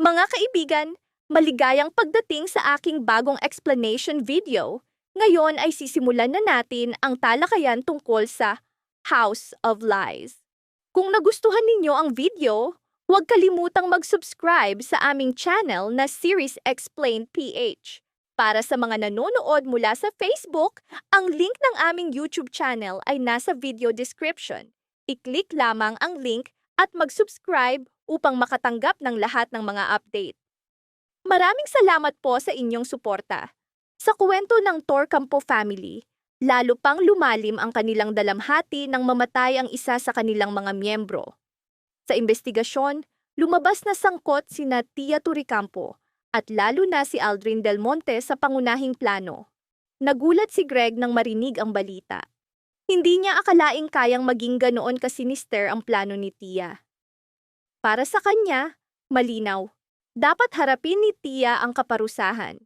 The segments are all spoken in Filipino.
Mga kaibigan, maligayang pagdating sa aking bagong explanation video. Ngayon ay sisimulan na natin ang talakayan tungkol sa House of Lies. Kung nagustuhan ninyo ang video, huwag kalimutang mag-subscribe sa aming channel na Series Explained PH. Para sa mga nanonood mula sa Facebook, ang link ng aming YouTube channel ay nasa video description. I-click lamang ang link at mag-subscribe upang makatanggap ng lahat ng mga update. Maraming salamat po sa inyong suporta. Sa kwento ng Torcampo family, lalo pang lumalim ang kanilang dalamhati nang mamatay ang isa sa kanilang mga miyembro. Sa investigasyon, lumabas na sangkot sina Tia Toricampo at lalo na si Aldrin Del Monte sa pangunahing plano. Nagulat si Greg nang marinig ang balita. Hindi niya akalaing kayang maging ganoon kasinister ang plano ni Tia. Para sa kanya, malinaw, dapat harapin ni Tia ang kaparusahan.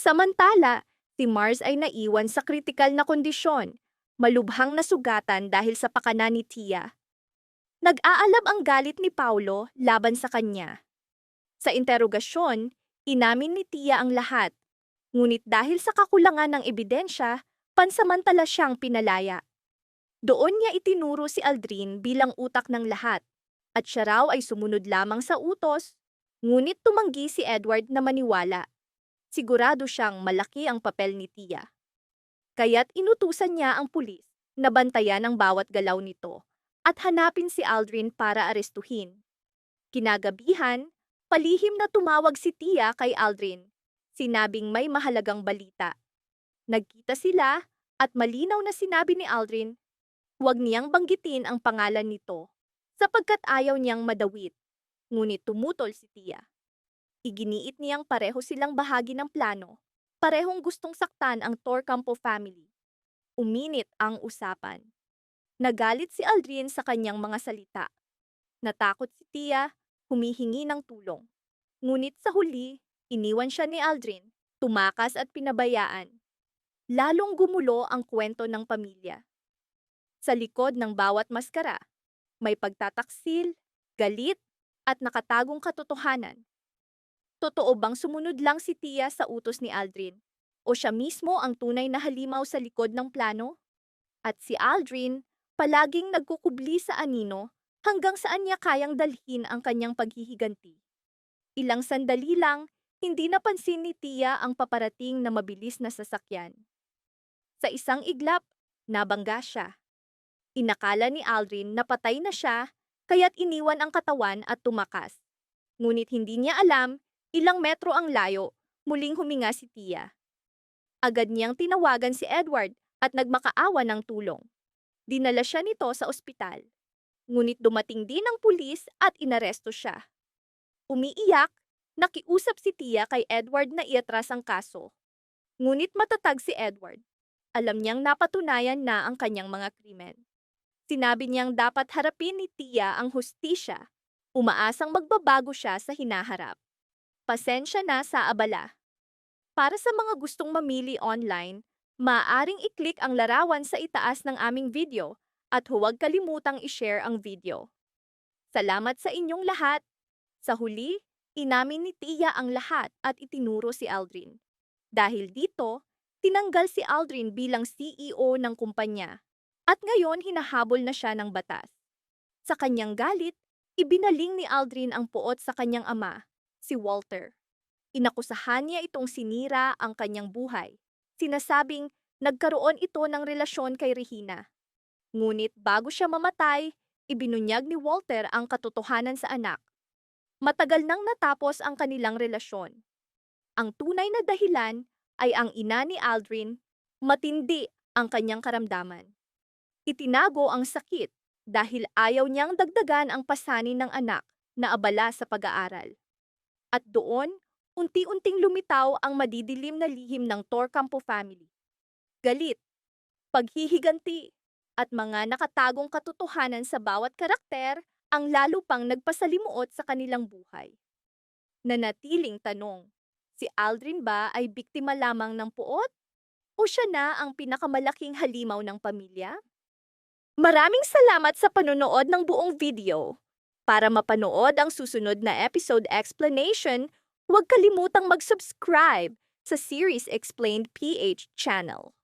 Samantala, si Mars ay naiwan sa kritikal na kondisyon, malubhang nasugatan dahil sa pakana ni Tia. Nag-aalab ang galit ni Paulo laban sa kanya. Sa interogasyon, inamin ni Tia ang lahat, ngunit dahil sa kakulangan ng ebidensya, pansamantala siyang pinalaya. Doon niya itinuro si Aldrin bilang utak ng lahat, at siya raw ay sumunod lamang sa utos, ngunit tumanggi si Edward na maniwala. Sigurado siyang malaki ang papel ni Tia. Kaya't inutusan niya ang pulis na bantayan ang bawat galaw nito at hanapin si Aldrin para arestuhin. Kinagabihan, palihim na tumawag si Tia kay Aldrin, sinabing may mahalagang balita. Nagkita sila at malinaw na sinabi ni Aldrin, huwag niyang banggitin ang pangalan nito sapagkat ayaw niyang madawit. Ngunit tumutol si Tia. Iginiit niyang pareho silang bahagi ng plano, parehong gustong saktan ang Torcampo family. Uminit ang usapan. Nagalit si Aldrin sa kanyang mga salita. Natakot si Tia, humihingi ng tulong. Ngunit sa huli, iniwan siya ni Aldrin, tumakas at pinabayaan. Lalong gumulo ang kwento ng pamilya. Sa likod ng bawat maskara, may pagtataksil, galit, at nakatagong katotohanan. Totoo bang sumunod lang si Tia sa utos ni Aldrin? O siya mismo ang tunay na halimaw sa likod ng plano? At si Aldrin, palaging nagkukubli sa anino hanggang saan niya kayang dalhin ang kanyang paghihiganti. Ilang sandali lang, hindi napansin ni Tia ang paparating na mabilis na sasakyan. Sa isang iglap, nabangga siya. Inakala ni Aldrin na patay na siya, kaya't iniwan ang katawan at tumakas. Ngunit hindi niya alam, ilang metro ang layo, muling huminga si Tia. Agad niyang tinawagan si Edward at nagmakaawa ng tulong. Dinala siya nito sa ospital. Ngunit dumating din ang pulis at inaresto siya. Umiiyak, nakiusap si Tia kay Edward na iatras ang kaso. Ngunit matatag si Edward. Alam niyang napatunayan na ang kanyang mga krimen. Sinabi niyang dapat harapin ni Tia ang hustisya, umaasang magbabago siya sa hinaharap. Pasensya na sa abala. Para sa mga gustong mamili online, maaaring i-click ang larawan sa itaas ng aming video at huwag kalimutang i-share ang video. Salamat sa inyong lahat. Sa huli, inamin ni Tia ang lahat at itinuro si Aldrin. Dahil dito, tinanggal si Aldrin bilang CEO ng kumpanya at ngayon hinahabol na siya ng batas. Sa kanyang galit, ibinaling ni Aldrin ang puot sa kanyang ama, si Walter. Inakusahan niya itong sinira ang kanyang buhay. Sinasabing nagkaroon ito ng relasyon kay Regina. Ngunit bago siya mamatay, ibinunyag ni Walter ang katotohanan sa anak. Matagal nang natapos ang kanilang relasyon. Ang tunay na dahilan ay ang ina ni Aldrin, matindi ang kanyang karamdaman. Itinago ang sakit dahil ayaw niyang dagdagan ang pasanin ng anak na abala sa pag-aaral. At doon, unti-unting lumitaw ang madidilim na lihim ng Torcampo family. Galit, paghihiganti, at mga nakatagong katotohanan sa bawat karakter ang lalo pang nagpasalimuot sa kanilang buhay. Nanatiling tanong, si Aldrin ba ay biktima lamang ng puot? O siya na ang pinakamalaking halimaw ng pamilya? Maraming salamat sa panonood ng buong video. Para mapanood ang susunod na episode explanation, huwag kalimutang mag-subscribe sa Series Explained PH channel.